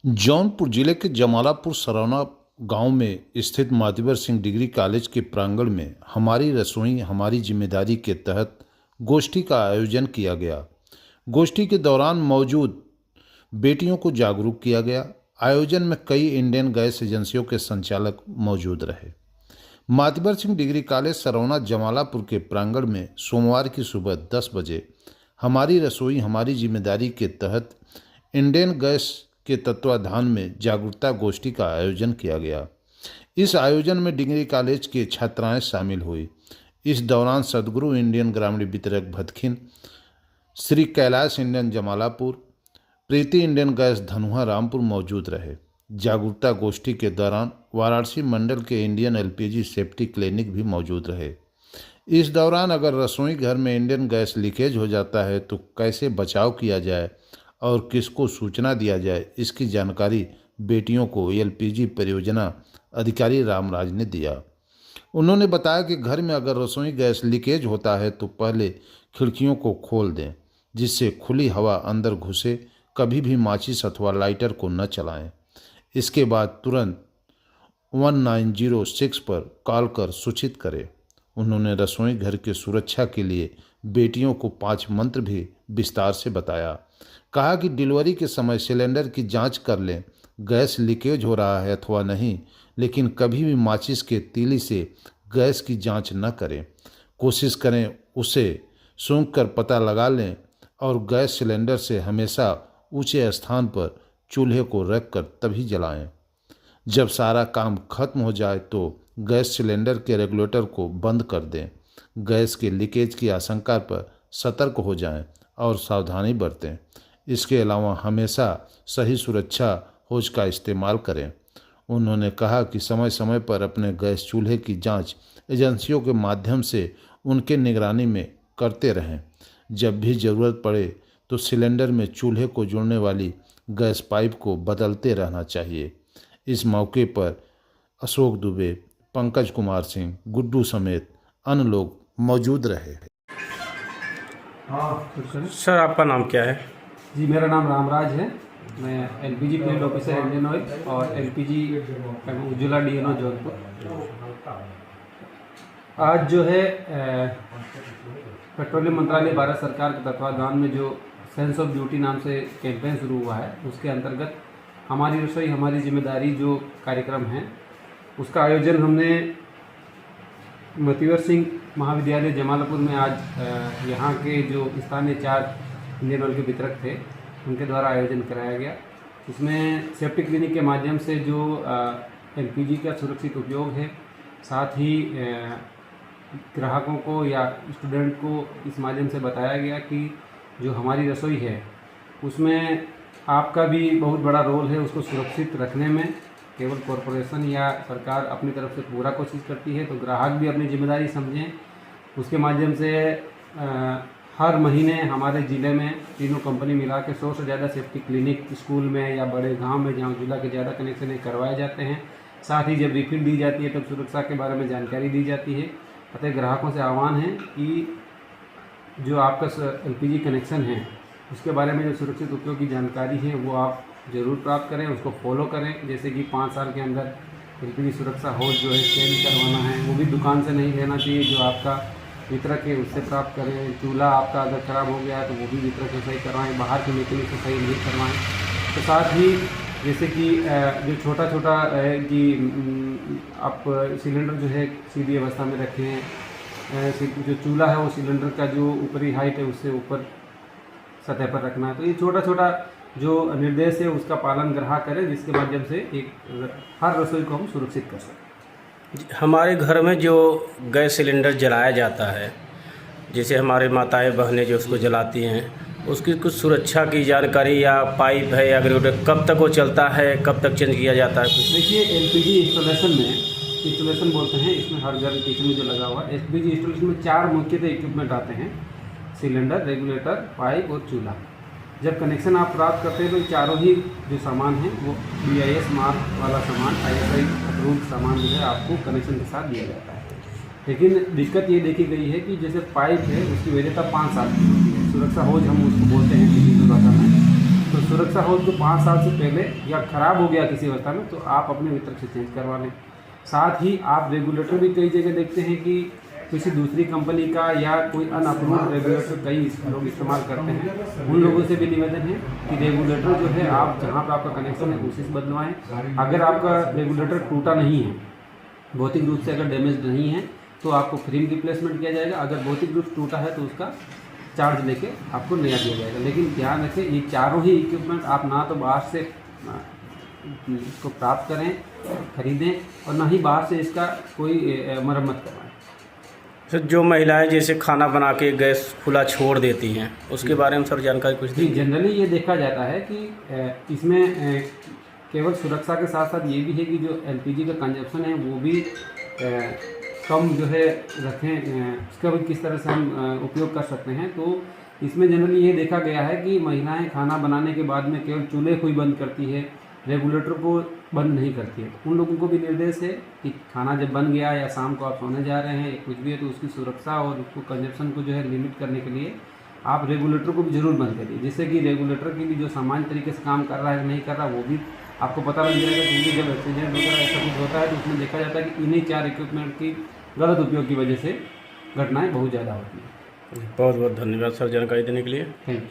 जौनपुर जिले के जमालापुर सरौना गांव में स्थित मातवर सिंह डिग्री कॉलेज के प्रांगण में हमारी रसोई हमारी जिम्मेदारी के तहत गोष्ठी का आयोजन किया गया। गोष्ठी के दौरान मौजूद बेटियों को जागरूक किया गया। आयोजन में कई इंडियन गैस एजेंसियों के संचालक मौजूद रहे। मातवर सिंह डिग्री कॉलेज सरौना जमालापुर के प्रांगण में सोमवार की सुबह 10 बजे हमारी रसोई हमारी जिम्मेदारी के तहत इंडियन गैस के तत्वाधान में जागरूकता गोष्ठी का आयोजन किया गया। इस आयोजन में डिग्री कॉलेज के छात्राएं शामिल हुई। इस दौरान सदगुरु इंडियन ग्रामीण वितरक भदखिन, श्री कैलाश इंडियन जमालापुर, प्रीति इंडियन गैस धनुहा रामपुर मौजूद रहे। जागरूकता गोष्ठी के दौरान वाराणसी मंडल के इंडियन एलपीजी सेफ्टी क्लिनिक भी मौजूद रहे। इस दौरान अगर रसोई घर में इंडियन गैस लीकेज हो जाता है तो कैसे बचाव किया जाए और किसको सूचना दिया जाए, इसकी जानकारी बेटियों को एलपीजी परियोजना अधिकारी रामराज ने दिया। उन्होंने बताया कि घर में अगर रसोई गैस लीकेज होता है तो पहले खिड़कियों को खोल दें जिससे खुली हवा अंदर घुसे। कभी भी माचिस अथवा लाइटर को न चलाएं। इसके बाद तुरंत 1906 पर कॉल कर सूचित करें। उन्होंने रसोई घर की सुरक्षा के लिए बेटियों को 5 मंत्र भी विस्तार से बताया। कहा कि डिलीवरी के समय सिलेंडर की जांच कर लें, गैस लीकेज हो रहा है अथवा नहीं, लेकिन कभी भी माचिस के तीली से गैस की जांच न करें। कोशिश करें उसे सूंघ कर पता लगा लें और गैस सिलेंडर से हमेशा ऊंचे स्थान पर चूल्हे को रख कर तभी जलाएं। जब सारा काम खत्म हो जाए तो गैस सिलेंडर के रेगुलेटर को बंद कर दें। गैस के लीकेज की आशंका पर सतर्क हो जाएं और सावधानी बरतें। इसके अलावा हमेशा सही सुरक्षा होज का इस्तेमाल करें। उन्होंने कहा कि समय समय पर अपने गैस चूल्हे की जांच एजेंसियों के माध्यम से उनके निगरानी में करते रहें। जब भी ज़रूरत पड़े तो सिलेंडर में चूल्हे को जोड़ने वाली गैस पाइप को बदलते रहना चाहिए। इस मौके पर अशोक दुबे, पंकज कुमार सिंह, गुड्डू समेत अन्य लोग मौजूद रहे। सर, आपका नाम क्या है? जी, मेरा नाम रामराज है। मैं LPG field officer Indian oil और एलपीजी उज्ज्वला डीएनओ जौनपुर। आज जो है पेट्रोलियम मंत्रालय भारत सरकार के तत्वाधान में जो सेंस ऑफ ड्यूटी नाम से कैंपेन शुरू हुआ है, उसके अंतर्गत हमारी रसोई हमारी जिम्मेदारी जो कार्यक्रम है उसका आयोजन हमने मातवर सिंह महाविद्यालय जमालपुर में आज यहाँ के जो स्थानीय 4 इंडियन ऑयल के वितरक थे उनके द्वारा आयोजन कराया गया। इसमें सेफ्टी क्लिनिक के माध्यम से जो एलपीजी का सुरक्षित उपयोग है, साथ ही ग्राहकों को या स्टूडेंट को इस माध्यम से बताया गया कि जो हमारी रसोई है उसमें आपका भी बहुत बड़ा रोल है। उसको सुरक्षित रखने में केवल कॉरपोरेशन या सरकार अपनी तरफ से पूरा कोशिश करती है, तो ग्राहक भी अपनी जिम्मेदारी समझें। उसके माध्यम से हर महीने हमारे ज़िले में तीनों कंपनी मिला के 100 से ज़्यादा सेफ्टी क्लिनिक स्कूल में या बड़े गांव में जहां उज्ज्वला के ज़्यादा कनेक्शन है करवाए जाते हैं। साथ ही जब रिफिल दी जाती है तब सुरक्षा के बारे में जानकारी दी जाती है। अतः ग्राहकों से आह्वान है कि जो आपका एलपीजी कनेक्शन है उसके बारे में जो सुरक्षित उपयोग की जानकारी है वो आप ज़रूर प्राप्त करें, उसको फॉलो करें। जैसे कि 5 साल के अंदर एलपीजी सुरक्षा होज जो है स्कैन करवाना है, वो भी दुकान से नहीं लेना चाहिए, जो आपका वितरक है उससे प्राप्त करें। चूल्हा आपका अगर ख़राब हो गया है तो वो भी वितरक से सही करवाएं, बाहर के मैकेनिक से सही नहीं करवाएं। तो साथ ही जैसे कि जो छोटा छोटा है कि आप सिलेंडर जो है सीधी अवस्था में रखें। जो चूल्हा है वो सिलेंडर का जो ऊपरी हाइट है उससे ऊपर सतह पर रखना है। तो ये छोटा छोटा जो निर्देश है उसका पालन ग्राहक करें, जिसके माध्यम से हर रसोई को हम सुरक्षित कर सकें। हमारे घर में जो गैस सिलेंडर जलाया जाता है, जैसे हमारे माताएं बहनें जो उसको जलाती हैं, उसकी कुछ सुरक्षा की जानकारी या पाइप है या रेगुलेटर कब तक वो चलता है, कब तक चेंज किया जाता है? देखिए, एलपीजी इंस्टॉलेशन बोलते हैं, इसमें हर घर किचन में जो लगा हुआ है। एलपीजी इंस्टॉलेशन में 4 मुख्यतः इक्विपमेंट आते हैं: सिलेंडर, रेगुलेटर, पाइप और चूल्हा। जब कनेक्शन आप प्राप्त करते हैं तो चारों ही जो सामान है वो BIS मार्क वाला सामान, ISI अप्रूव्ड सामान जो है आपको कनेक्शन के साथ दिया जाता है। लेकिन दिक्कत ये देखी गई है कि जैसे पाइप है उसकी वैधता 5 साल की होती है। सुरक्षा होज हम उसको बोलते हैं किसी भी भाषा में। तो सुरक्षा होज को 5 साल से पहले या ख़राब हो गया किसी अवस्था में तो आप अपने वितरक से चेंज करवा लें। साथ ही आप रेगुलेटर भी कई जगह देखते हैं कि किसी दूसरी कंपनी का या कोई अनअप्रूव्ड रेगुलेटर कई लोग इस्तेमाल करते हैं। उन लोगों से भी निवेदन है कि रेगुलेटर जो है आप जहाँ पर आपका कनेक्शन है उसी से बदलवाएँ। अगर आपका रेगुलेटर टूटा नहीं है, भौतिक रूप से अगर डैमेज नहीं है तो आपको फ्री में रिप्लेसमेंट किया जाएगा। अगर भौतिक रूप से टूटा है तो उसका चार्ज लेके आपको नया दिया जाएगा। लेकिन ध्यान रखें, ये चारों ही इक्विपमेंट आप ना तो बाहर से इसको प्राप्त करें, खरीदें, और ना ही बाहर से इसका कोई मरम्मत करवाएं। सर, जो महिलाएं जैसे खाना बना के गैस खुला छोड़ देती हैं, उसके बारे में सर जानकारी कुछ जी, दीजिए। जनरली ये देखा जाता है कि इसमें केवल सुरक्षा के साथ साथ ये भी है कि जो एलपीजी का कंजप्शन है वो भी कम जो है रखें, इसका भी किस तरह से हम उपयोग कर सकते हैं। तो इसमें जनरली ये देखा गया है कि महिलाएं खाना बनाने के बाद में केवल चूल्हे को ही बंद करती है, रेगुलेटर को बंद नहीं करती है। उन लोगों को भी निर्देश है कि खाना जब बन गया या शाम को आप सोने जा रहे हैं या कुछ भी है तो उसकी सुरक्षा और उसको कंजप्शन को जो है लिमिट करने के लिए आप रेगुलेटर को भी जरूर बंद करिए, जिससे कि रेगुलेटर की भी जो सामान्य तरीके से काम कर रहा है नहीं कर रहा वो भी आपको पता लग जाएगा। क्योंकि जब एक्सीडेंट वगैरह ऐसा कुछ होता है तो उसमें देखा जाता है कि इन्हीं 4 इक्विपमेंट की गलत उपयोग की वजह से घटनाएं बहुत ज़्यादा होती हैं। बहुत बहुत धन्यवाद सर जानकारी देने के लिए। Thank you.